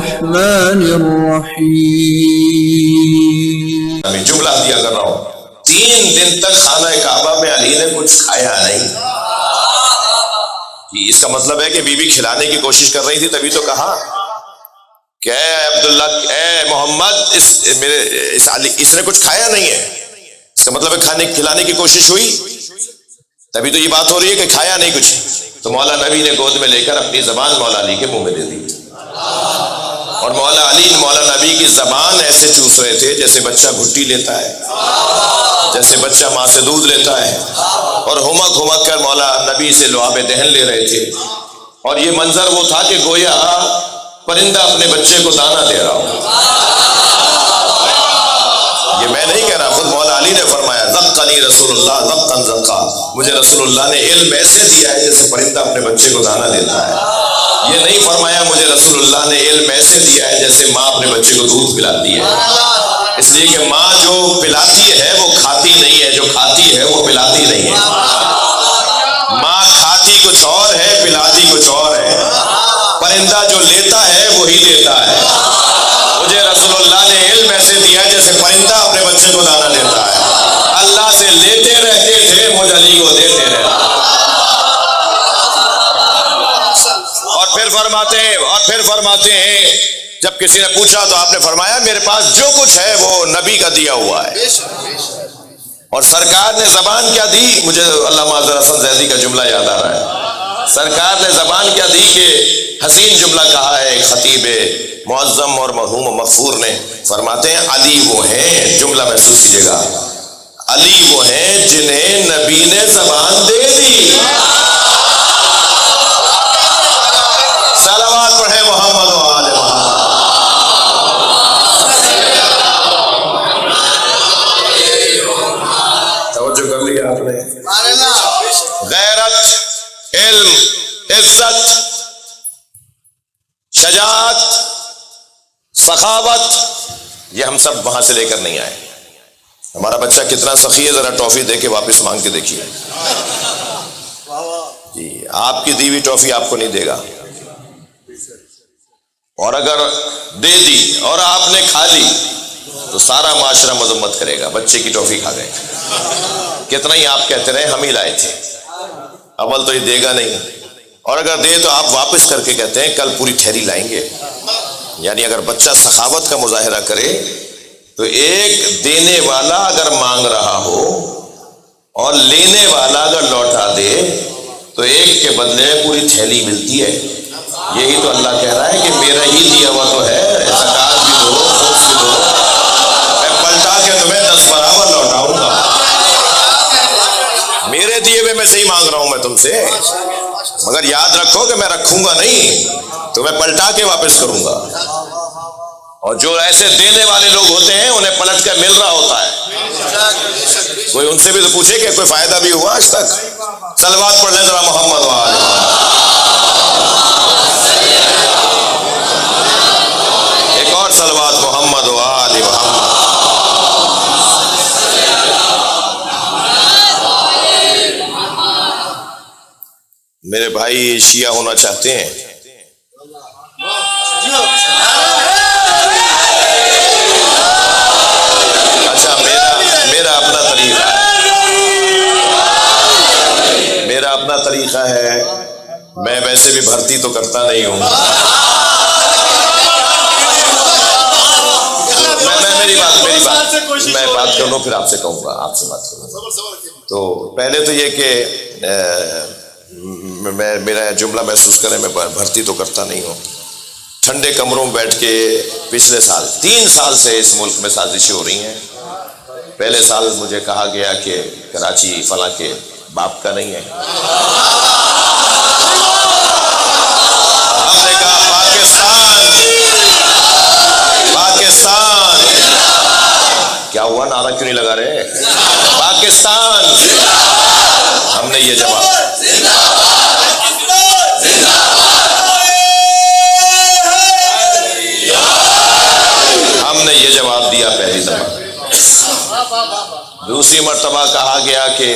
الرحمن الرحیم. میں جملہ دیا کر رہا ہوں، 3 دن تک خانہ کعبہ میں علی نے کچھ کھایا نہیں. اس کا مطلب ہے کہ بی بی کھلانے کی کوشش کر رہی تھی، تبھی تو کہا کہ اے عبداللہ، اے محمد، اس نے کچھ کھایا نہیں ہے. اس کا مطلب ہے کھلانے کی کوشش ہوئی، تبھی تو یہ بات ہو رہی ہے کہ کھایا نہیں کچھ. تو مولا نبی نے گود میں لے کر اپنی زبان مولا علی کے منہ میں دے دی، اور مولا علی مولا نبی کی زبان ایسے چوس رہے تھے جیسے بچہ گھٹی لیتا ہے، جیسے بچہ ماں سے دودھ لیتا ہے، اور ہمک ہمک کر مولا نبی سے لعاب دہن لے رہے تھے. اور یہ منظر وہ تھا کہ گویا پرندہ اپنے بچے کو دانہ دے رہا ہو. یہ میں نہیں کہہ رہا، خود مولا علی نے فرمایا ذقنی رسول اللہ ذقا ذقا، مجھے رسول اللہ نے علم ایسے دیا ہے جیسے پرندہ اپنے بچے کو دانہ دیتا ہے. یہ نہیں فرمایا مجھے رسول اللہ نے علم ایسے دیا ہے جیسے ماں اپنے بچے کو دودھ پلاتی ہے. اس لیے کہ ماں جو پلاتی ہے وہ کھاتی نہیں ہے، جو کھاتی ہے وہ پلاتی نہیں ہے. ماں کھاتی کچھ اور ہے، پلاتی کچھ اور ہے. پرندہ جو لیتا ہے وہی دیتا ہے. مجھے رسول اللہ نے علم ایسے دیا ہے جیسے پرندہ اپنے بچے کو دانہ دیتا ہے. اللہ سے لیتے رہتے تھے، مجھ علی کو دیتے رہتے. اور پھر فرماتے ہیں جب کسی نے پوچھا تو آپ نے فرمایا میرے پاس جو کچھ ہے وہ نبی کا دیا ہوا ہے. اور سرکار نے زبان کیا دی، مجھے علامہ اظہر حسن زیدی کا جملہ یاد آ رہا ہے. سرکار نے زبان کیا دی کہ حسین جملہ کہا ہے ایک خطیب معظم اور مرحوم و مغفور نے. فرماتے ہیں علی وہ ہیں، جملہ محسوس کیجیے گا، علی وہ ہیں جنہیں نبی نے زبان دے دی. صلوات پڑھے محمد و آل محمد. توجہ کر لیا آپ نے. غیرت، علم، عزت، شجاعت، سخاوت، یہ ہم سب وہاں سے لے کر نہیں آئے. ہمارا بچہ کتنا سخی ہے، ذرا ٹافی دے کے واپس مانگ کے دیکھیے. جی آپ کی دی ہوئی ٹافی آپ کو نہیں دے گا، اور اگر دے دی اور آپ نے کھا لی تو سارا معاشرہ مذمت کرے گا، بچے کی ٹافی کھا گئے. کتنا ہی آپ کہتے رہے ہم ہی لائے تھے، اول تو یہ دے گا نہیں، اور اگر دے تو آپ واپس کر کے کہتے ہیں کل پوری تھیلی لائیں گے. یعنی اگر بچہ سخاوت کا مظاہرہ کرے تو ایک دینے والا اگر مانگ رہا ہو اور لینے والا اگر لوٹا دے تو ایک کے بدلے پوری تھیلی ملتی ہے. یہی تو اللہ کہہ رہا ہے کہ میرا ہی دیا ہوا تو ہے، زکات بھی دو، خرچ بھی دو، میں پلٹا کے تمہیں 10 برابر لوٹاؤں گا. میرے دیے ہوئے میں سے ہی مانگ رہا ہوں میں تم سے، مگر یاد رکھو کہ میں رکھوں گا نہیں، تمہیں پلٹا کے واپس کروں گا. اور جو ایسے دینے والے لوگ ہوتے ہیں انہیں پلٹ کر مل رہا ہوتا ہے. کوئی ان سے بھی تو پوچھے کہ کوئی فائدہ بھی ہوا آج تک. صلوات پڑھ لیں ذرا محمد و آل محمد. ایک اور صلوات محمد و آل محمد. میرے بھائی شیعہ ہونا چاہتے ہیں، اچھا میرا اپنا طریقہ ہے، میرا اپنا طریقہ ہے. میں ویسے بھی بھرتی تو کرتا نہیں ہوں. میں بات کر لوں پھر آپ سے کہوں گا، آپ سے بات کروں گا. تو پہلے تو یہ کہ میرا جملہ محسوس کریں، میں بھرتی تو کرتا نہیں ہوں. ٹھنڈے کمروں میں بیٹھ کے پچھلے سال 3 سال سے اس ملک میں سازشیں ہو رہی ہیں. پہلے سال مجھے کہا گیا کہ کراچی فلاں کے باپ کا نہیں ہے. ہم نے کہا پاکستان. کیا ہوا، نعرہ کیوں نہیں لگا رہے؟ پاکستان. ہم نے یہ جواب دیا پہلی دفعہ. دوسری مرتبہ کہا گیا کہ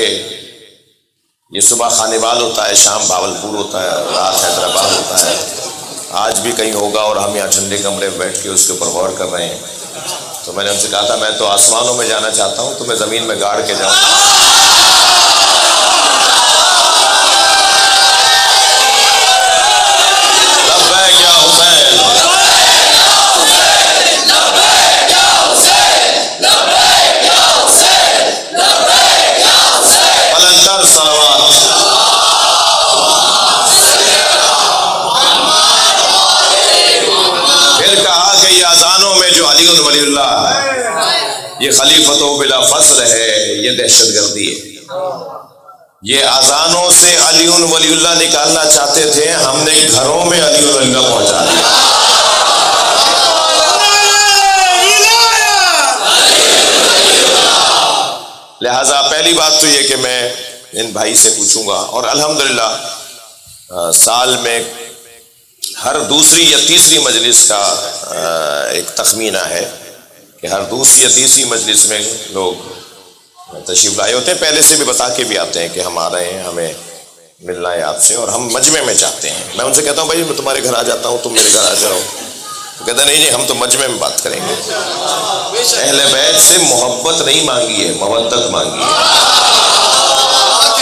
یہ صبح خانیوال ہوتا ہے، شام بھاولپور ہوتا ہے، رات حیدرآباد ہوتا ہے. آج بھی کہیں ہوگا اور ہم یہاں ٹھنڈے کمرے میں بیٹھ کے اس کے اوپر غور کر رہے ہیں، تو میں نے ان سے کہا تھا میں تو آسمانوں میں جانا چاہتا ہوں، تو میں زمین میں گاڑ کے جاؤں۔ لبیک یا حسین، بلندر صلوات۔ پھر کہا کہ یہ اذانوں میں جو علی ولی اللہ ہے، یہ خلیفۃ بلا فصل ہے، یہ دہشت گردی ہے۔ یہ اذانوں سے علی ولی اللہ نکالنا چاہتے تھے، ہم نے گھروں میں علی ولی اللہ پہنچا دیا۔ لہٰذا پہلی بات تو یہ کہ میں ان بھائی سے پوچھوں گا، اور الحمدللہ سال میں ہر دوسری یا تیسری مجلس کا ایک تخمینہ ہے کہ ہر دوسری یا تیسری مجلس میں لوگ تشریف لائے ہوتے ہیں، پہلے سے بھی بتا کے بھی آتے ہیں کہ ہم آ رہے ہیں، ہمیں ملنا ہے آپ سے، اور ہم مجمع میں چاہتے ہیں۔ میں ان سے کہتا ہوں بھائی میں تمہارے گھر آ جاتا ہوں، تم میرے گھر آ جاؤ، تو کہتے ہیں نہیں ہم تو مجمع میں بات کریں گے۔ اہل بیت سے محبت نہیں مانگی ہے، مودت مانگی ہے،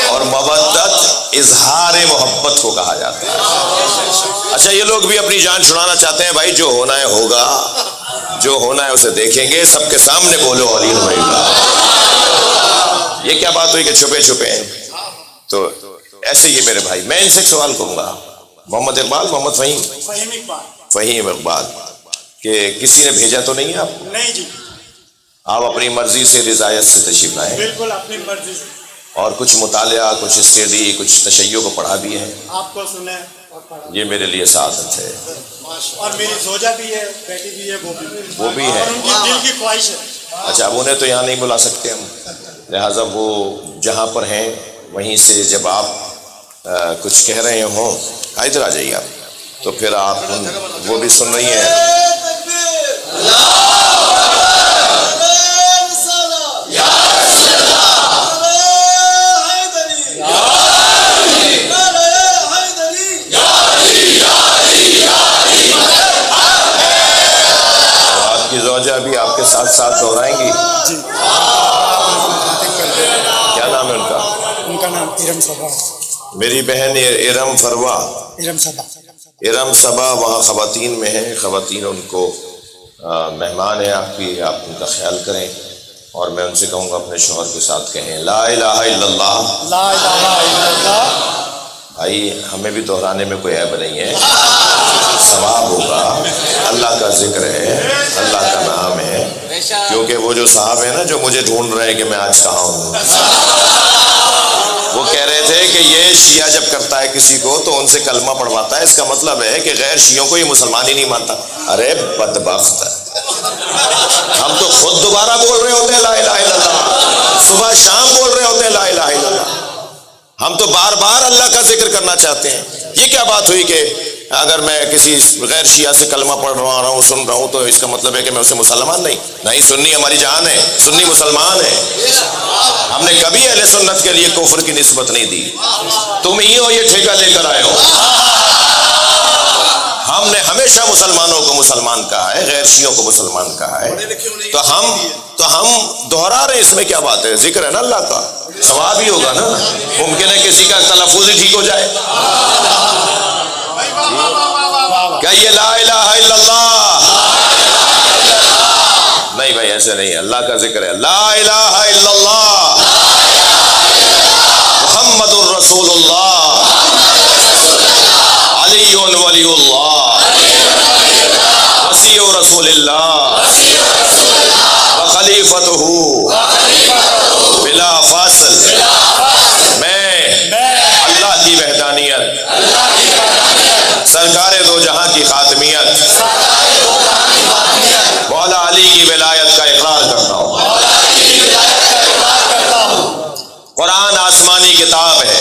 اور مودت اظہار محبت کو کہا جاتا ہے۔ اچھا یہ لوگ بھی اپنی جان چھڑانا چاہتے ہیں، بھائی جو ہونا ہے ہوگا، جو ہونا ہے اسے دیکھیں گے، سب کے سامنے بولو علی بھائی کا۔ یہ کیا بات ہوئی کہ چھپے چھپے ہیں؟ تو ایسے ہی میرے بھائی، میں ان سے ایک سوال کروں گا، محمد اقبال، محمد فہیم اقبال، کہ کسی نے بھیجا تو نہیں ہے آپ کو؟ نہیں جی، آپ اپنی مرضی سے رضایت سے تشریف لائے؟ بالکل اپنی مرضی سے۔ اور کچھ مطالعہ، کچھ اسٹڈی، کچھ تشیع کو پڑھا بھی ہے؟ آپ کو سنے اور پڑھا، یہ میرے لیے سعادت ہے۔ اور میری زوجہ بھی ہے، بیٹی بھی ہے، وہ بھی ہے، ہے۔ اور ان کی دل کی خواہش ہے۔ اچھا اب انہیں تو یہاں نہیں بلا سکتے ہم، لہٰذا وہ جہاں پر ہیں وہیں سے جب آپ کچھ کہہ رہے ہوں، ادھر آ جائیے آپ، تو پھر آپ وہ بھی سن رہی ہیں۔ آپ کی زوجہ بھی آپ کے ساتھ ساتھ دہرائیں گی؟ جی، کیا نام ہے ان کا؟ ان کا نام ارم صبا۔ میری بہن ارم فروا، ارم صبا، ارم صبا وہاں خواتین میں ہیں، خواتین ان کو مہمان ہیں آپ کی، آپ ان کا خیال کریں، اور میں ان سے کہوں گا اپنے شوہر کے ساتھ کہیں لا الہ الا اللہ، لا الہ الا اللہ۔ بھائی ہمیں بھی دہرانے میں کوئی عیب نہیں ہے، ثواب ہوگا، اللہ کا ذکر ہے، اللہ کا نام ہے، کیونکہ وہ جو صاحب ہیں نا جو مجھے ڈھونڈ رہے ہیں کہ میں آج کہاں ہوں، وہ کہہ رہے تھے کہ یہ شیعہ جب کرتا ہے کسی کو تو ان سے کلمہ پڑھواتا ہے، اس کا مطلب ہے کہ غیر شیعوں کو یہ مسلمان ہی نہیں مانتا۔ ارے بدبخت، ہم تو خود دوبارہ بول رہے ہوتے ہیں لا الہ الا اللہ، صبح شام بول رہے ہوتے ہیں لا الہ الا اللہ، ہم تو بار بار اللہ کا ذکر کرنا چاہتے ہیں۔ یہ کیا بات ہوئی کہ اگر میں کسی غیر شیعہ سے کلمہ پڑھ رہا ہوں، سن رہا ہوں، تو اس کا مطلب ہے کہ میں اسے مسلمان نہیں، سنی ہماری جان ہے، سنی مسلمان ہے، ہم نے کبھی اہل سنت کے لیے کفر کی نسبت نہیں دی، تم ہی ہو یہ ٹھیکہ لے کر آئے ہو۔ ہم نے ہمیشہ مسلمانوں کو مسلمان کہا ہے، غیر شیعوں کو مسلمان کہا ہے، تو ہم دہرا رہے، اس میں کیا بات ہے؟ ذکر ہے نا اللہ کا، ثواب ہی ہوگا نا، ممکن ہے کسی کا تلفظ ہی ٹھیک ہو جائے۔ کیا یہ لا الہ الا اللہ؟ نہیں بھائی ایسے نہیں ہے، اللہ کا ذکر ہے، لا الہ الا اللہ محمد الرسول اللہ علی ولی اللہ وصی رسول اللہ وخلیفتہ بلا فاصل۔ میں اللہ کی وحدانیت، سرکار دو جہاں کی خاتمیت، مولا علی کی ولایت کا اقرار کرتا ہوں۔ قرآن آسمانی کتاب ہے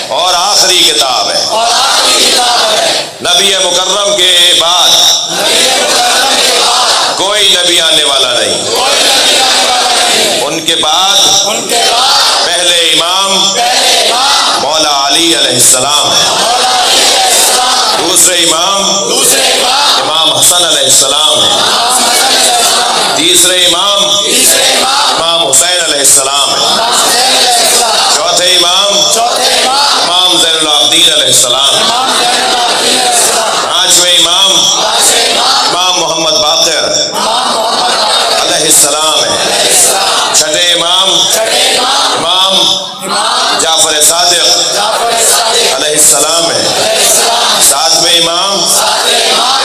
اور آخری کتاب ہے، نبی مکرم کے بعد کوئی نبی آنے والا نہیں، ان کے بعد پہلے امام مولا علی علیہ السلام ہے۔ دوسرے امام امام حسن علیہ السلام ہیں، تیسرے امام امام حسین علیہ السلام ہیں، چوتھے امام امام زین العابدین علیہ السلام ہیں، پانچویں امام امام محمد باقر علیہ السلام ہیں، چھٹے امام امام جعفر صادق علیہ السلام ہیں، ساتویں امام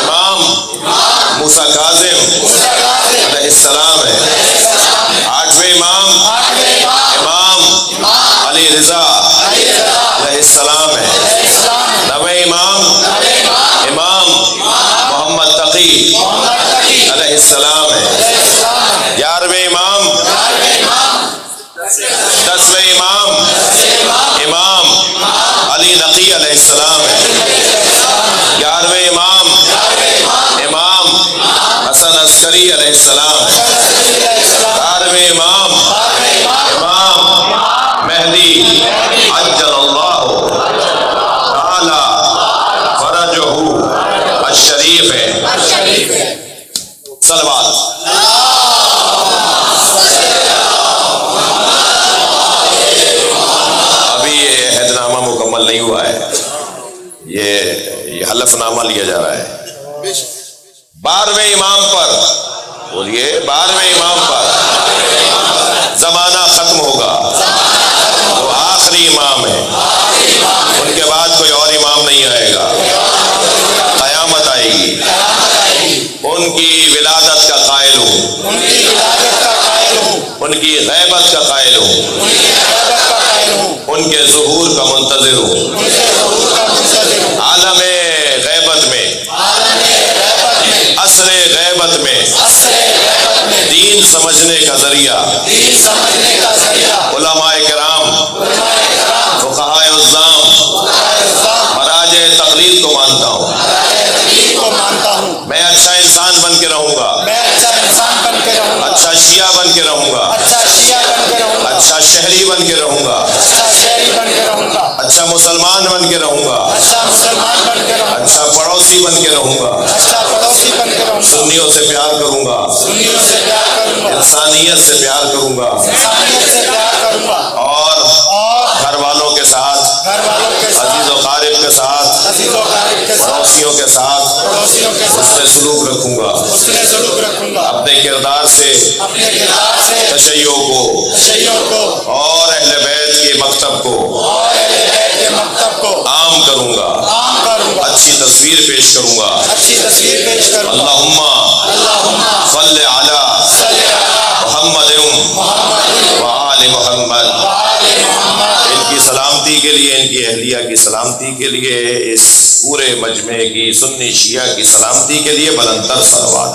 امام موسیٰ کاظم علیہ السلام ہیں، آٹھویں امام امام علی رضا علیہ السلام ہیں، نویں امام امام محمد تقی علیہ السلام ہیں، گیارہویں امام دسویں امام امام علی نقی علیہ السلام ہیں، گیارہویں امام امام حسن عسکری علیہ السلام ہیں، بارہویں امام امام مہدی عجل اللہ تعالی فرجہ الشریف ہے۔ صلوات۔ ابھی یہ عہد نامہ مکمل نہیں ہوا ہے، یہ حلف نامہ لیا جا رہا ہے۔ 12ویں امام پر بولیے، 12ویں امام پر زمانہ ختم ہوگا، وہ آخری امام ہے، ان کے بعد کوئی اور امام نہیں آئے گا، قیامت آئے گی، ان کی ولادت کا قائل ہوں، ان کی غیبت کا قائل ہوں، ان کے ظہور کا منتظر ہوں۔ عالم غیبت میں، عصر غیبت میں دین سمجھنے کا ذریعہ علماء کرام، فقہائے عظام، مراجع تقلید کو مانتا ہوں۔ میں اچھا انسان بن کے رہوں گا، اچھا شیعہ بن کے رہوں گا، اچھا شہری بن کے رہوں گا، اچھا مسلمان بن کے رہوں گا، اچھا پڑوسی بن کے رہوں گا، سنیوں سے پیار کروں گا، انسانیت سے پیار کروں گا، اور گھر والوں کے ساتھ، عزیز و قارب کے ساتھ، پڑوسیوں کے ساتھ حسن سلوک رکھوں گا، اپنے کردار سے تشیع کو اور اہل بیت کے مکتب کو عام کروں گا، اچھی تصویر پیش کروں گا۔ اللہم صلی علی محمد و آل محمد۔ ان کی سلامتی کے لیے، ان کی اہلیہ کی سلامتی کے لیے، اس پورے مجمع کی، سنی شیعہ کی سلامتی کے لیے بلند تر صلوات۔